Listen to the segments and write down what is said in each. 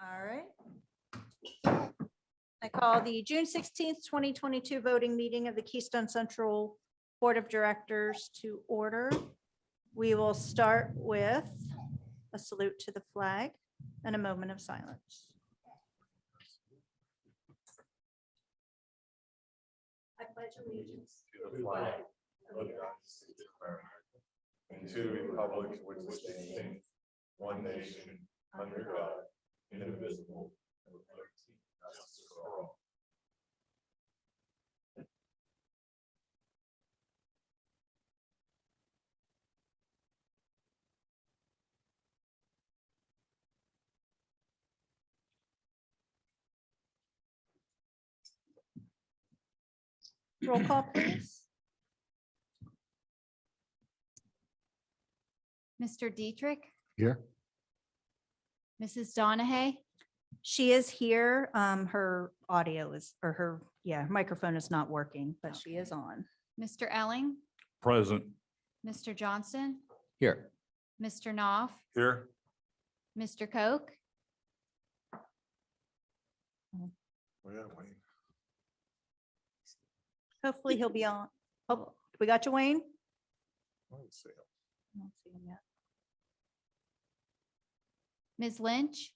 All right. I call the June 16th, 2022 voting meeting of the Keystone Central Board of Directors to order. We will start with a salute to the flag and a moment of silence. I pledge allegiance To the flag of the United States of America and to the republic for which it stands, one nation, under God, indivisible, with liberty and justice for all. Roll call, please. Mr. Dietrich, Here. Mrs. Donahue, She is here. Her audio is, or her, microphone is not working, but she is on. Mr. Elling, Present. Mr. Johnston, Here. Mr. Knopf, Here. Mr. Koch, Hopefully he'll be on. Oh, we got you, Wayne? I don't see him yet. Ms. Lynch,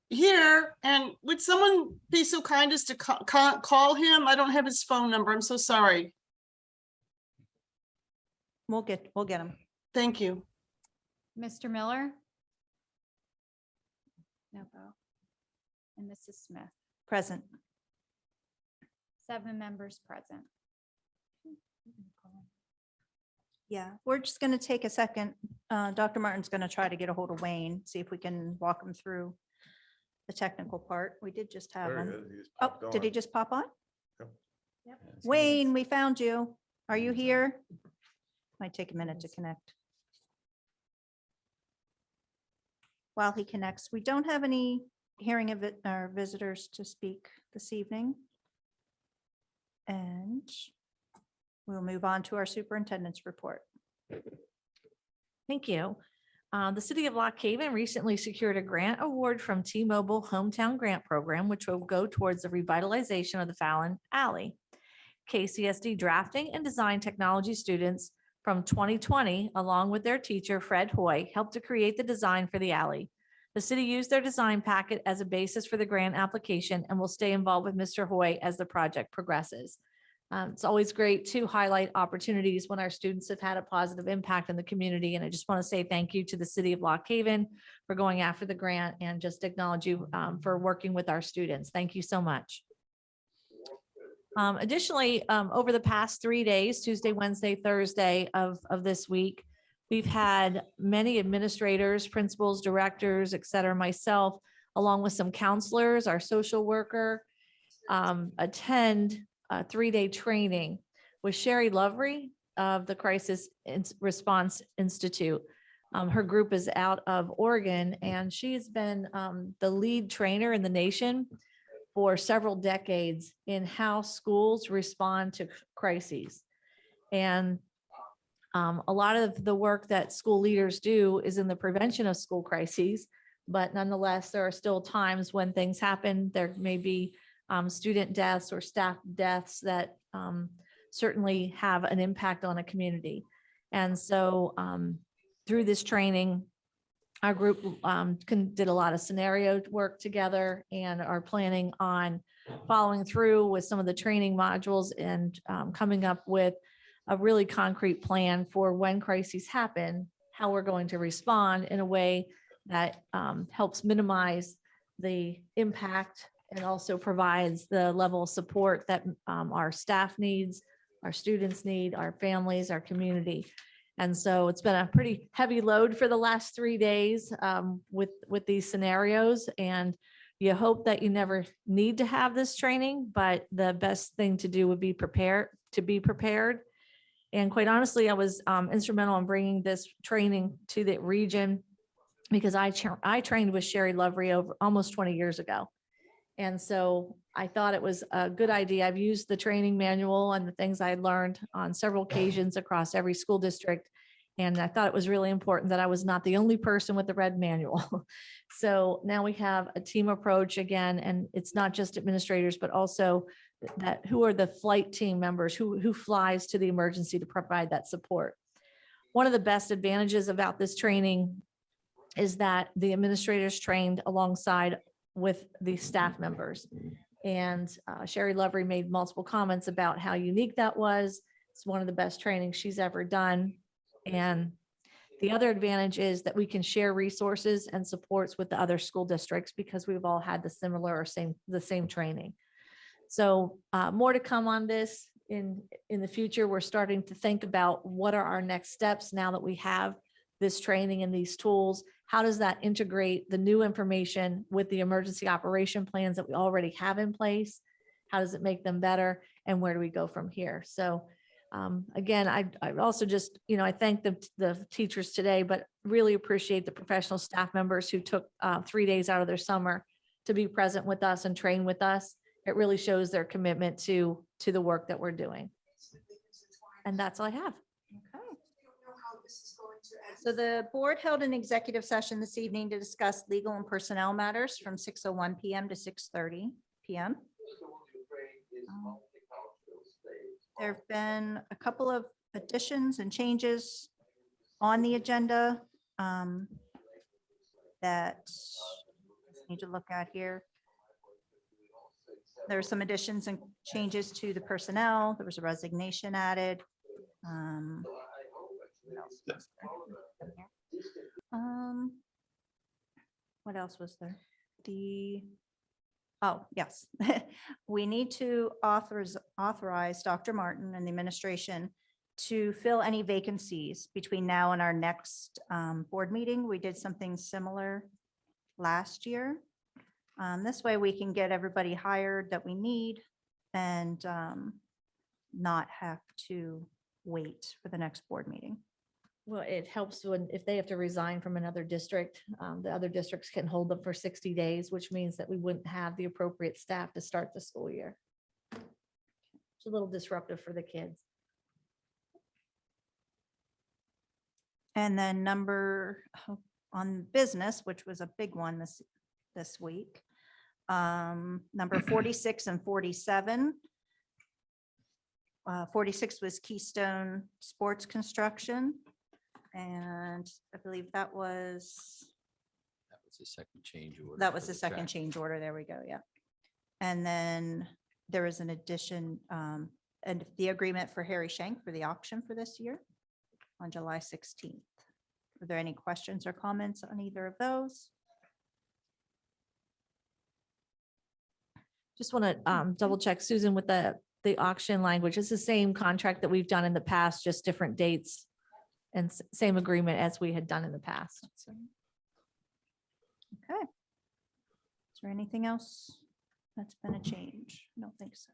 Here, and would someone be so kind as to call him? I don't have his phone number. I'm so sorry. We'll get him. Thank you. Mr. Miller. No, and Mrs. Smith, Present. 7 members present. Yeah, we're just going to take a second. Dr. Martin's going to try to get a hold of Wayne, see if we can walk him through the technical part. We did just have him. Oh, did he just pop on? Yep. Wayne, we found you. Are you here? Might take a minute to connect. While he connects, we don't have any hearing of it, our visitors to speak this evening. And we'll move on to our superintendent's report. Thank you. The City of Lock Haven recently secured a grant award from T-Mobile Hometown Grant Program, which will go towards the revitalization of the Fallon Alley. KCSD drafting and design technology students from 2020, along with their teacher, Fred Hoy, helped to create the design for the alley. The city used their design packet as a basis for the grant application and will stay involved with Mr. Hoy as the project progresses. It's always great to highlight opportunities when our students have had a positive impact in the community. And I just want to say thank you to the City of Lock Haven for going after the grant and just acknowledge you for working with our students. Thank you so much. Additionally, over the past 3 days, Tuesday, Wednesday, Thursday of this week, we've had many administrators, principals, directors, et cetera, myself, along with some counselors, our social worker, attend a 3-day training with Sherry Lovery of the Crisis Response Institute. Her group is out of Oregon, and she's been the lead trainer in the nation for several decades in how schools respond to crises. And a lot of the work that school leaders do is in the prevention of school crises, but nonetheless, there are still times when things happen. There may be student deaths or staff deaths that certainly have an impact on a community. And so through this training, our group did a lot of scenario work together and are planning on following through with some of the training modules and coming up with a really concrete plan for when crises happen, how we're going to respond in a way that helps minimize the impact and also provides the level of support that our staff needs, our students need, our families, our community. And so it's been a pretty heavy load for the last 3 days with these scenarios. And you hope that you never need to have this training, but the best thing to do would be to be prepared. And quite honestly, I was instrumental in bringing this training to the region because I trained with Sherry Lovery over almost 20 years ago. And so I thought it was a good idea. I've used the training manual and the things I learned on several occasions across every school district. And I thought it was really important that I was not the only person with the red manual. So now we have a team approach again, and it's not just administrators, but also that who are the flight team members, who flies to the emergency to provide that support. One of the best advantages about this training is that the administrators trained alongside with the staff members. And Sherry Lovery made multiple comments about how unique that was. It's one of the best trainings she's ever done. And the other advantage is that we can share resources and supports with the other school districts because we've all had the similar or the same training. So more to come on this in the future. We're starting to think about what are our next steps now that we have this training and these tools. How does that integrate the new information with the emergency operation plans that we already have in place? How does it make them better? And where do we go from here? So again, I also just, I thank the teachers today, but really appreciate the professional staff members who took 3 days out of their summer to be present with us and train with us. It really shows their commitment to the work that we're doing. And that's all I have. Okay. So the board held an executive session this evening to discuss legal and personnel matters from 6:01 PM to 6:30 PM. There have been a couple of additions and changes on the agenda that I need to look at here. There are some additions and changes to the personnel. There was a resignation added. What else was there? What else was there? Oh, yes. We need to authorize Dr. Martin and the administration to fill any vacancies between now and our next board meeting. We did something similar last year. This way we can get everybody hired that we need and not have to wait for the next board meeting. Well, it helps when, if they have to resign from another district, the other districts can hold them for 60 days, which means that we wouldn't have the appropriate staff to start the school year. It's a little disruptive for the kids. And then on business, which was a big one this week, number 46 and 47. 46 was Keystone Sports Construction. And I believe that was the second change order. That was for the the second track. change order. There we go. Yeah. And then there was an addition and the agreement for Harry Shank for the auction for this year on July 16th. Are there any questions or comments on either of those? Just want to double check, Susan, with the auction language. It's the same contract that we've done in the past, just different dates and same agreement as we had done in the past. Okay. Is there anything else that's been a change? I don't think so.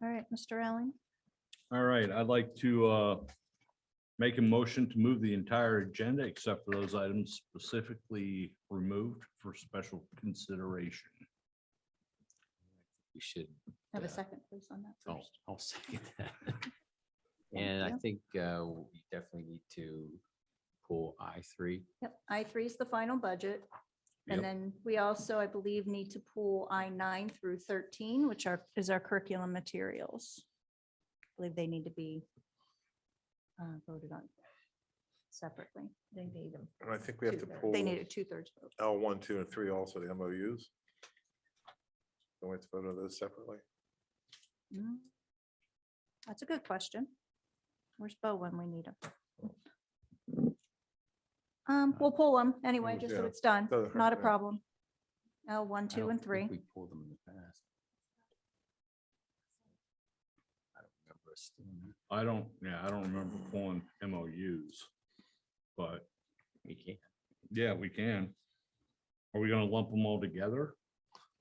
All right, Mr. Allen. All right, I'd like to make a motion to move the entire agenda except for those items specifically removed for special consideration. We should. Have a uh, second, please, on that Oh, first. I'll second that. Thank And I you. think we definitely need to pull I3. Yep, I3 is the final budget. And Yep. then we also, I believe, need to pull I9 through 13, which is our curriculum materials. I believe they need to be voted on separately. They need them. And I think we have to pull They need a 2/3 vote. L1, 2, and 3 also, the MOUs. Don't we have to vote on those separately? Mm, That's a good question. Where's Bo when we need him? We'll pull them anyway, just so Yeah. it's done. Doesn't hurt, Not a yeah. problem. L1, I 2, don't and think 3. We pulled them in the past. I don't remember us doing that. I don't remember pulling MOUs. But We can't. yeah, we can. Are we gonna lump them all together?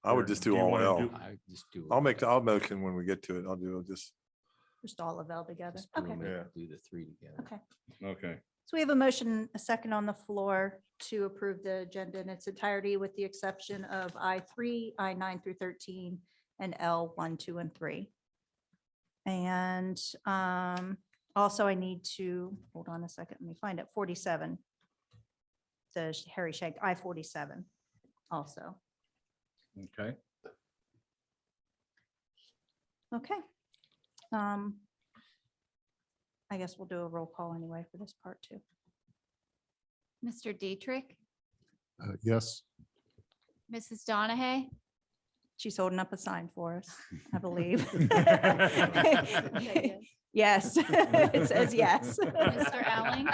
I Or would just do do you all wanna L. do- I just do. I'll motion when we get to it. I'll do just, Just all of L together. just do Okay. them, Yeah. Do the three together. Okay. Okay, So we have a motion, a second on the floor to approve the agenda in its entirety with the exception of I3, I9 through 13, and L1, 2, and 3. And Also, I need to, hold on a second, let me find it, 47. The Harry Shag, I-47 also. Okay, Okay. I guess we'll do a roll call anyway for this part too. Mr. Dietrich, Yes. Mrs. Donahue, She's holding up a sign for us, I believe. yes. Yes, it says yes. Mr. Elling,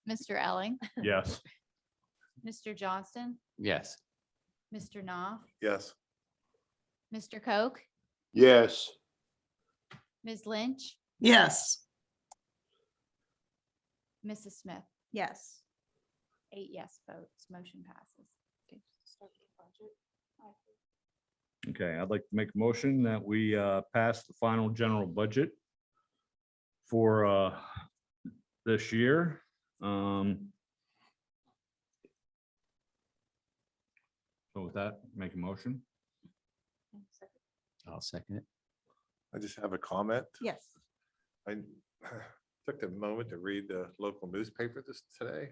Mr. Elling, yes. Mr. Johnston, Yes. Mr. Knopf, Yes. Mr. Coke, yes, Ms. Lynch, Yes, Mrs. Smith. Yes. 8 yes votes, motion passes. Okay, I'd like to make a motion that we pass the final general budget for this year. So with that, make a motion. I'll second it. I just have a comment. Yes. I took a moment to read the local newspaper today,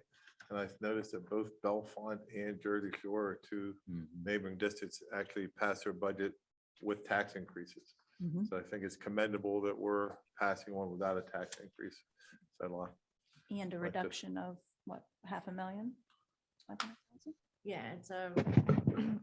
and I noticed that both Bellefonte and Jersey Shore are two Mhm. neighboring districts actually passed their budget with tax increases. Mhm. So I think it's commendable that we're passing one without a tax increase. So And a Like the- reduction of what, 500,000? 500,000? Yeah, it's a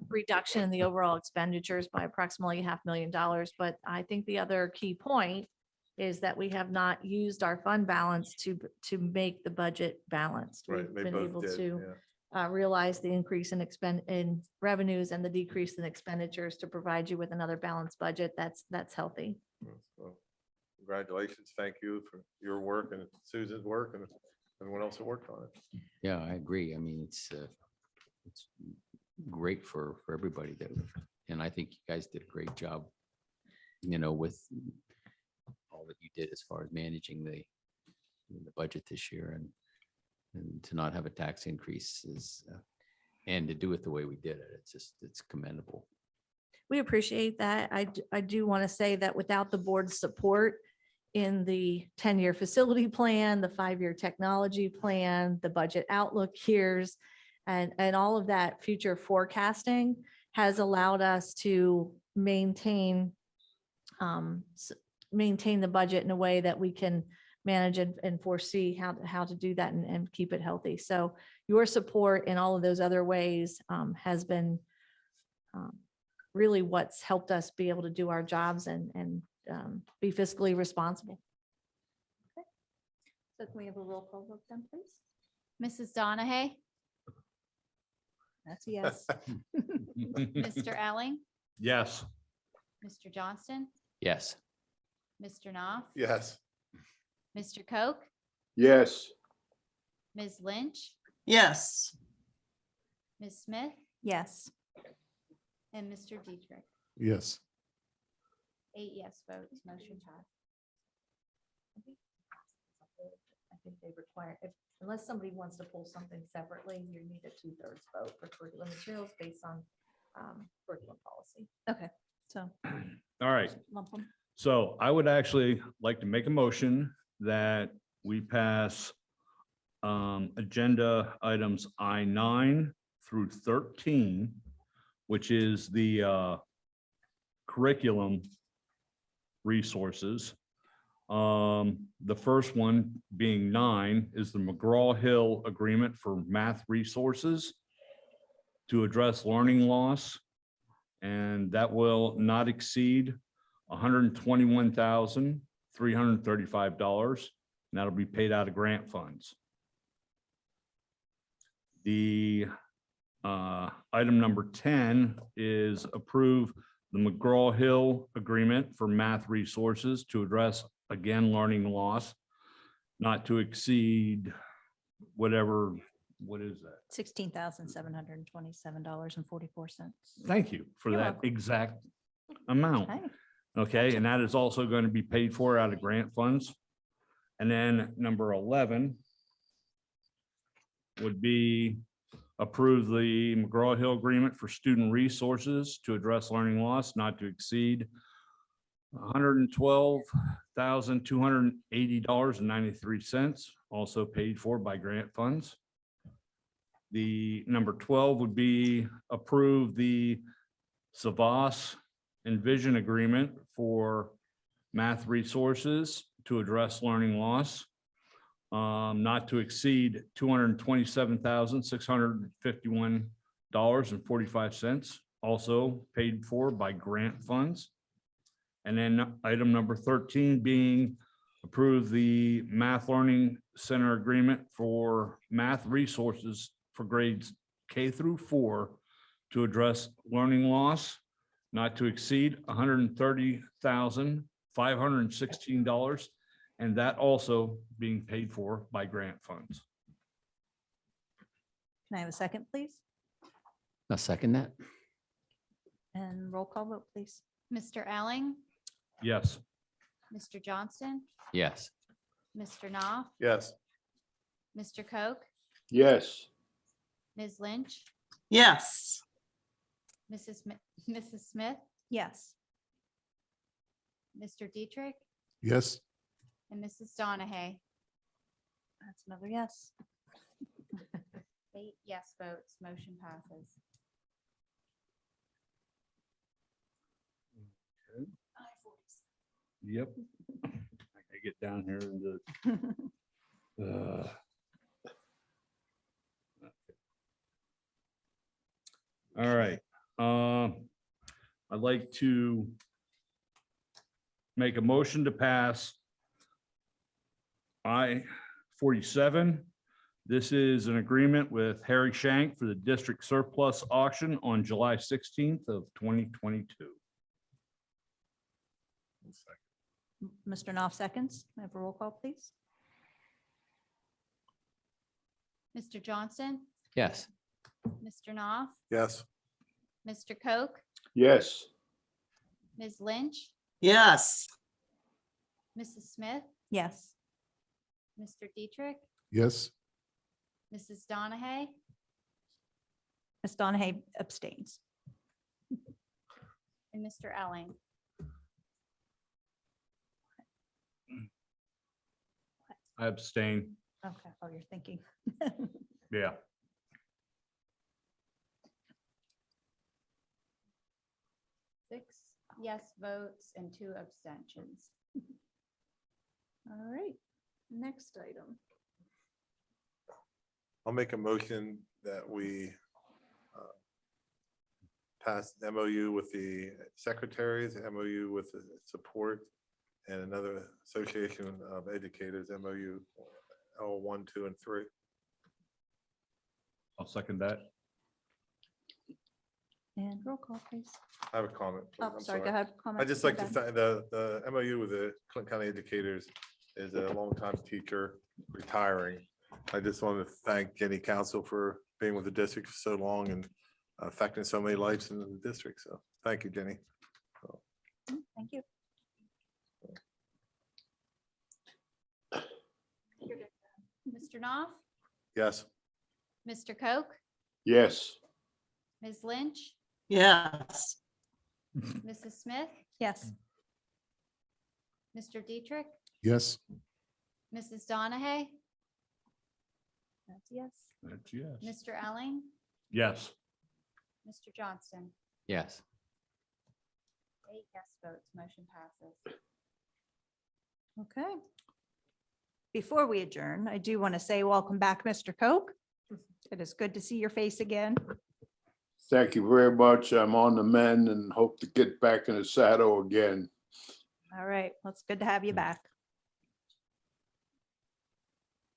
reduction in the overall expenditures by approximately $500,000. But I think the other key point is that we have not used our fund balance to make the budget balanced. right, We've they been both able did. to Yeah. realize the increase in revenues and the decrease in expenditures to provide you with another balanced budget. That's healthy. So congratulations. Thank you for your work and Susan's work and everyone else that worked on it. Yeah, I agree. I mean, it's great for everybody that, and I think you guys did a great job, with all that you did as far as managing the budget this year and to not have a tax increase is, and to do it the way we did it. It's commendable. We appreciate that. I do want to say that without the board's support in the 10-year facility plan, the 5-year technology plan, the budget outlook years, and all of that future forecasting has allowed us to maintain the budget in a way that we can manage and foresee how to do that and keep it healthy. So your support in all of those other ways has been really what's helped us be able to do our jobs and be fiscally responsible. So can we have a roll call vote then, please? Mrs. Donahue, That's a yes. Mr. Elling, Yes. Mr. Johnston, Yes. Mr. Knopf, Yes. Mr. Coke, yes, Ms. Lynch, yes, Ms. Smith, Yes. and Mr. Dietrich. Yes. 8 yes votes, motion passed. I think they require, unless somebody wants to pull something separately, you need a 2/3 vote for curriculum materials based on curriculum policy. Okay, so All right. lump them. So I would actually like to make a motion that we pass agenda items I-9 through 13, which is the curriculum resources. The first one being 9 is the McGraw-Hill Agreement for Math Resources to address learning loss. And that will not exceed $121,335, and that'll be paid out of grant funds. The item number 10 is approve the McGraw-Hill Agreement for Math Resources to address, again, learning loss, not to exceed whatever, what is that? $16,727.44. Thank you for You're that welcome. exact amount. Okay. Okay, and that is also going to be paid for out of grant funds. And then number 11 would be approve the McGraw-Hill Agreement for Student Resources to address learning loss not to exceed $112,280.93, also paid for by grant funds. The number 12 would be approve the Savas Envision Agreement for math resources to address learning loss, not to exceed $227,651.45, also paid for by grant funds. And then item number 13 being approve the Math Learning Center Agreement for math resources for grades K through 4 to address learning loss, not to exceed $130,516, and that also being paid for by grant funds. Can I have a second, please? I'll second that. And roll call vote, please. Mr. Alling, Yes. Mr. Johnston, Yes. Mr. Knopf, Yes. Mr. Coke, yes, Ms. Lynch, yes, Mrs. Smith, Yes. Mr. Dietrich, Yes. and Mrs. Donahue. That's another yes. 8 yes votes, motion passes. Yep. I get down here and all right. I'd like to make a motion to pass I-47. This is an agreement with Harry Shank for the district surplus auction on July 16th of 2022. Mr. Knopf seconds. Can I have a roll call, please? Mr. Johnston, Yes. Mr. Knopf, Yes. Mr. Coke, yes, Ms. Lynch, yes, Mrs. Smith, Yes. Mr. Dietrich, Yes. Mrs. Donahue, Ms. Donahue abstains. and Mr. Elling. I abstain. Okay. Oh, you're thinking. Yeah. 6 yes votes and 2 abstentions. All right. Next item. I'll make a motion that we pass the MOU with the secretaries, MOU with the support, and another association of educators, MOU L1, 2, and 3. I'll second that. And roll call, please. I have a comment. please. Oh, I'm sorry, go ahead. Comment. I'd just like to Okay. thank the MOU with the Clinton County educators is a longtime teacher retiring. I just want to thank Jenny Council for being with the district for so long and affecting so many lives in the district. So thank you, Jenny. Thank you. Mr. Knopf, Yes. Mr. Coke, yes, Ms. Lynch, yes, Mrs. Smith, Yes. Mr. Dietrich, Yes. Mrs. Donahue, That's yes. That's yes. Mr. Elling, Yes. Mr. Johnston. Yes. 8 yes votes, motion passes. Okay. Before we adjourn, I do want to say welcome back, Mr. Coke. It is good to see your face again. thank you very much. I'm on the mend and hope to get back in the saddle again. All right. Well, it's good to have you back.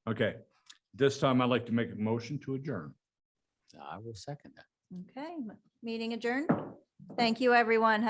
Okay. This time I'd like to make a motion to adjourn. I will second that. Okay. Meeting adjourned. Thank you, everyone.